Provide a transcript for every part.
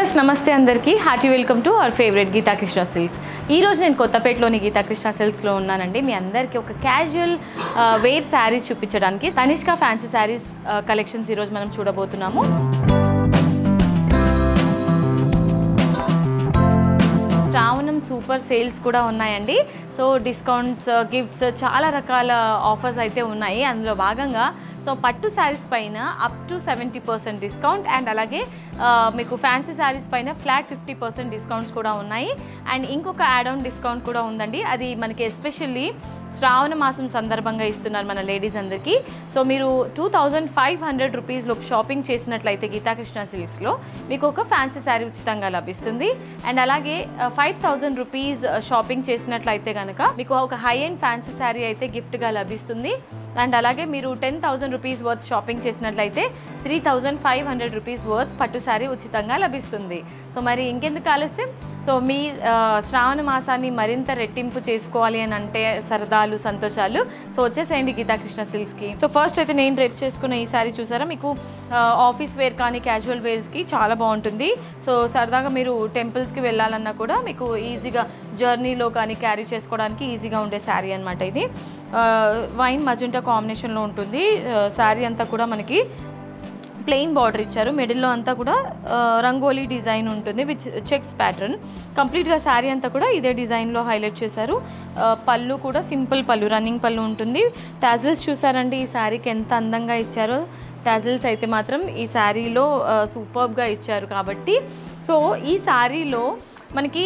Viewers నమస్తే అందరికీ hearty welcome to our favourite Geetha Krishna silks. ఈ రోజు నేను కొత్తపేటలోని గీతా కృష్ణ సిల్క్స్లో ఉన్నానండి. మీ అందరికీ ఒక క్యాజువల్ వేర్ శారీస్ చూపించడానికి తనిష్క ఫ్యాన్సీ శారీస్ కలెక్షన్స్ ఈరోజు మనం చూడబోతున్నాము. శ్రావణం సూపర్ సేల్స్ కూడా ఉన్నాయండి. సో డిస్కౌంట్స్, గిఫ్ట్స్, చాలా రకాల ఆఫర్స్ అయితే ఉన్నాయి. అందులో భాగంగా సో పట్టు శారీస్ పైన అప్ టు 70% డిస్కౌంట్ అండ్ అలాగే మీకు ఫ్యాన్సీ శారీస్ పైన ఫ్లాట్ 50% డిస్కౌంట్స్ కూడా ఉన్నాయి. అండ్ ఇంకొక యాడ్ ఆన్ డిస్కౌంట్ కూడా ఉందండి. అది మనకి ఎస్పెషల్లీ శ్రావణ మాసం సందర్భంగా ఇస్తున్నారు మన లేడీస్ అందరికీ. సో మీరు 2500 రూపీస్లో షాపింగ్ చేసినట్లయితే గీతాకృష్ణ సిల్క్స్లో మీకు ఒక ఫ్యాన్సీ శారీ ఉచితంగా లభిస్తుంది. అండ్ అలాగే 5000 రూపీస్ షాపింగ్ చేసినట్లయితే కనుక మీకు ఒక హై అండ్ ఫ్యాన్సీ శారీ అయితే గిఫ్ట్గా లభిస్తుంది. అండ్ అలాగే మీరు 10,000 రూపీస్ వర్త్ షాపింగ్ చేసినట్లయితే 3500 రూపీస్ వర్త్ పట్టు శారీ ఉచితంగా లభిస్తుంది. సో మరి ఇంకెందుకు ఆలస్యం, సో మీ శ్రావణ మాసాన్ని మరింత రెట్టింపు చేసుకోవాలి అని అంటే సరదాలు, సంతోషాలు, సో వచ్చేసేయండి గీతాకృష్ణ సిల్క్స్కి. సో ఫస్ట్ అయితే నేను రేప్ చేసుకున్న ఈ శారీ చూసారా, మీకు ఆఫీస్ వేర్ కానీ క్యాజువల్ వేర్స్కి చాలా బాగుంటుంది. సో సరదాగా మీరు టెంపుల్స్కి వెళ్ళాలన్నా కూడా మీకు ఈజీగా జర్నీలో కానీ క్యారీ చేసుకోవడానికి ఈజీగా ఉండే శారీ అనమాట. ఇది వైన్ మజెంటా కాంబినేషన్లో ఉంటుంది. శారీ అంతా కూడా మనకి ప్లెయిన్ బార్డర్ ఇచ్చారు. మిడిల్లో అంతా కూడా రంగోలీ డిజైన్ ఉంటుంది విత్ చెక్స్ ప్యాటర్న్. కంప్లీట్గా శారీ అంతా కూడా ఇదే డిజైన్లో హైలైట్ చేశారు. పళ్ళు కూడా సింపుల్ పళ్ళు, రన్నింగ్ పళ్ళు ఉంటుంది. టాజిల్స్ చూసారండి ఈ శారీకి ఎంత అందంగా ఇచ్చారో. టాజిల్స్ అయితే మాత్రం ఈ శారీలో సూపర్బ్గా ఇచ్చారు. కాబట్టి సో ఈ శారీలో మనకి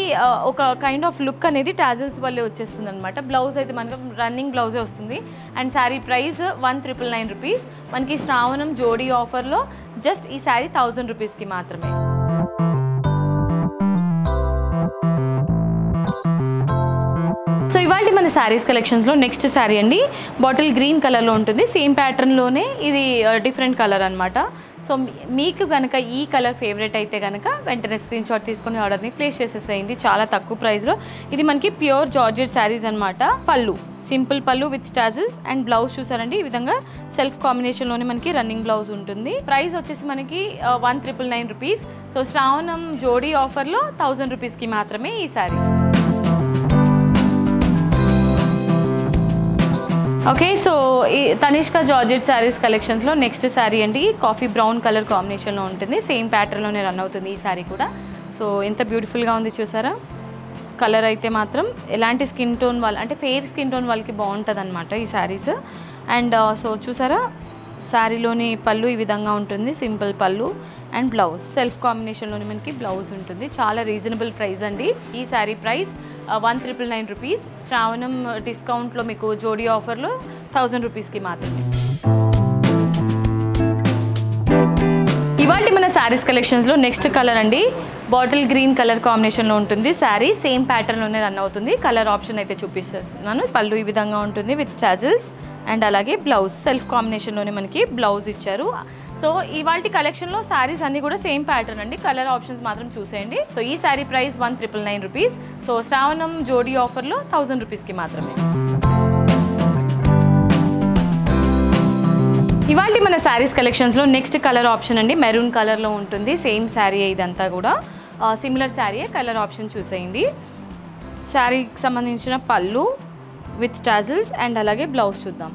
ఒక కైండ్ ఆఫ్ లుక్ అనేది టాజిల్స్ వల్లే వచ్చేస్తుంది అనమాట. బ్లౌజ్ అయితే మనకు రన్నింగ్ బ్లౌజే వస్తుంది. And sari price 1999 rupees. మనకి శ్రావణం జోడీ ఆఫర్లో జస్ట్ ఈ శారీ 1000 రూపీస్కి మాత్రమే. సో ఇవాళ మన శారీస్ కలెక్షన్స్లో నెక్స్ట్ శారీ అండి, బాటిల్ గ్రీన్ కలర్లో ఉంటుంది. సేమ్ ప్యాటర్న్లోనే ఇది డిఫరెంట్ కలర్ అనమాట. సో మీకు కనుక ఈ కలర్ ఫేవరెట్ అయితే కనుక వెంటనే స్క్రీన్ షాట్ తీసుకొని ఆర్డర్ని ప్లేస్ చేసేసేయండి చాలా తక్కువ ప్రైస్లో. ఇది మనకి ప్యూర్ జార్జెట్ శారీస్ అనమాట. పళ్ళు సింపుల్ పళ్ళు విత్ టాజిల్స్ అండ్ బ్లౌజ్ చూసారండి ఈ విధంగా సెల్ఫ్ కాంబినేషన్లోనే మనకి రన్నింగ్ బ్లౌజ్ ఉంటుంది. ప్రైస్ వచ్చేసి మనకి 1999 రూపీస్. సో శ్రావణం జోడీ ఆఫర్లో 1000 రూపీస్కి మాత్రమే ఈ శారీ. ఓకే, సో ఈ తనిష్క జార్జెట్ శారీస్ కలెక్షన్స్లో నెక్స్ట్ శారీ అండి, కాఫీ బ్రౌన్ కలర్ కాంబినేషన్లో ఉంటుంది. సేమ్ ప్యాటర్న్లోనే రన్ అవుతుంది ఈ శారీ కూడా. సో ఎంత బ్యూటిఫుల్గా ఉంది చూసారా. కలర్ అయితే మాత్రం ఎలాంటి స్కిన్ టోన్ వాళ్ళు అంటే ఫెయిర్ స్కిన్ టోన్ వాళ్ళకి బాగుంటుంది అనమాట ఈ శారీస్. అండ్ సో చూసారా శారీలోని పళ్ళు ఈ విధంగా ఉంటుంది, సింపుల్ పళ్ళు అండ్ బ్లౌజ్ సెల్ఫ్ కాంబినేషన్లోని మనకి బ్లౌజ్ ఉంటుంది. చాలా రీజనబుల్ ప్రైస్ అండి. ఈ శారీ ప్రైస్ 1999 రూపీస్. శ్రావణం డిస్కౌంట్లో మీకు జోడీ ఆఫర్లో 1000 రూపీస్కి మాత్రమే. ఇవాళ మన శారీస్ కలెక్షన్స్లో నెక్స్ట్ కలర్ అండి, బాటిల్ గ్రీన్ కలర్ కాంబినేషన్లో ఉంటుంది శారీ. సేమ్ ప్యాటర్న్లోనే రన్ అవుతుంది. కలర్ ఆప్షన్ అయితే చూపిస్తున్నాను. పళ్ళు ఈ విధంగా ఉంటుంది విత్ టాజిల్స్ అండ్ అలాగే బ్లౌజ్ సెల్ఫ్ కాంబినేషన్లోనే మనకి బ్లౌజ్ ఇచ్చారు. సో ఇవాళ కలెక్షన్లో శారీస్ అన్నీ కూడా సేమ్ ప్యాటర్న్ అండి. కలర్ ఆప్షన్స్ మాత్రం చూసేయండి. సో ఈ శారీ ప్రైస్ 1999 రూపీస్. సో శ్రావణం జోడీ ఆఫర్లో 1000 రూపీస్కి మాత్రమే. ఇవాళ మన శారీస్ కలెక్షన్స్లో నెక్స్ట్ కలర్ ఆప్షన్ అండి, మెరూన్ కలర్లో ఉంటుంది. సేమ్ శారీ ఇదంతా కూడా సిమిలర్ శారీ. కలర్ ఆప్షన్ చూసేయండి. శారీకి సంబంధించిన పళ్ళు విత్ టాజిల్స్ అండ్ అలాగే బ్లౌజ్ చూద్దాం.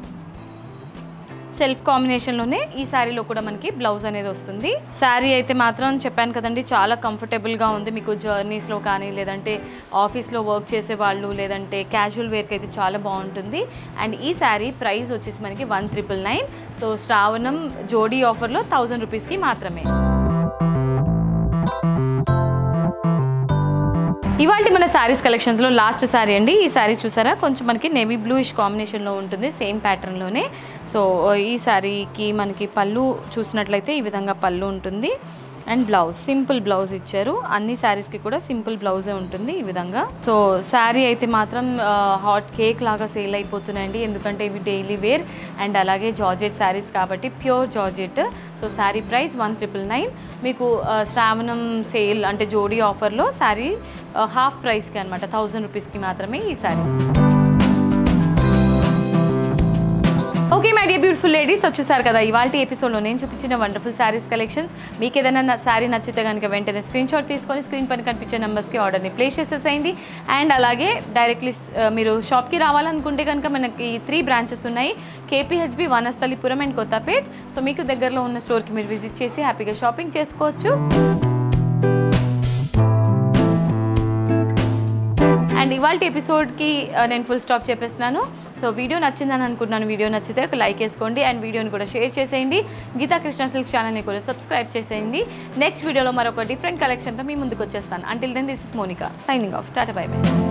సెల్ఫ్ కాంబినేషన్లోనే ఈ శారీలో కూడా మనకి బ్లౌజ్ అనేది వస్తుంది. శారీ అయితే మాత్రం చెప్పాను కదండి చాలా కంఫర్టబుల్గా ఉంది. మీకు జర్నీస్లో కానీ లేదంటే ఆఫీస్లో వర్క్ చేసే వాళ్ళు లేదంటే క్యాజువల్ వేర్కి అయితే చాలా బాగుంటుంది. అండ్ ఈ శారీ ప్రైస్ వచ్చేసి మనకి 1999. సో శ్రావణం జోడీ ఆఫర్లో 1000 రూపీస్కి మాత్రమే. ఇవాళ మన శారీస్ కలెక్షన్స్లో లాస్ట్ శారీ అండి. ఈ శారీ చూసారా కొంచెం మనకి నేవీ బ్లూయిష్ కాంబినేషన్లో ఉంటుంది సేమ్ ప్యాటర్న్లోనే. సో ఈ శారీకి మనకి పళ్ళు చూసినట్లయితే ఈ విధంగా పళ్ళు ఉంటుంది అండ్ బ్లౌజ్ సింపుల్ బ్లౌజ్ ఇచ్చారు. అన్ని శారీస్కి కూడా సింపుల్ బ్లౌజే ఉంటుంది ఈ విధంగా. సో శారీ అయితే మాత్రం హాట్ కేక్ లాగా సేల్ అయిపోతున్నాయండి, ఎందుకంటే ఇవి డైలీ వేర్ అండ్ అలాగే జార్జెట్ శారీస్ కాబట్టి pure georgette. So sari price 1999. మీకు శ్రావణం సేల్ అంటే జోడీ ఆఫర్లో శారీ హాఫ్ ప్రైస్కి అనమాట 1000 రూపీస్కి మాత్రమే ఈ sari. Okay my dear beautiful ladies, చూసారు కదా ఇవాళ ఎపిసోడ్లో నేను చూపించిన వండర్ఫుల్ శారీస్ కలెక్షన్స్. మీకు ఏదైనా శారీ నచ్చితే కనుక వెంటనే స్క్రీన్ షాట్ తీసుకొని స్క్రీన్ పైన కనిపించే నెంబర్స్కి ఆర్డర్ని ప్లేస్ చేసేసేయండి. అండ్ అలాగే డైరెక్ట్లీ మీరు షాప్కి రావాలనుకుంటే కనుక మనకి 3 బ్రాంచెస్ ఉన్నాయి, KPHB, Vanasthalipuram and Kothapet. So మీకు దగ్గరలో ఉన్న స్టోర్కి మీరు విజిట్ చేసి హ్యాపీగా షాపింగ్ చేసుకోవచ్చు. అండ్ ఇవాళ ఎపిసోడ్కి నేను ఫుల్ స్టాప్ చెప్పేస్తున్నాను. సో వీడియో నచ్చిందని అనుకుంటున్నాను. వీడియో నచ్చితే ఒక లైక్ వేసుకోండి అండ్ వీడియోని కూడా షేర్ చేసేయండి. గీతా కృష్ణ సిల్క్స్ ఛానల్ని కూడా సబ్స్క్రైబ్ చేసేయండి. నెక్స్ట్ వీడియోలో మరొక డిఫరెంట్ కలెక్షన్తో మీ ముందుకు వచ్చేస్తాను. Until then this is Monica signing off. Tata bye by.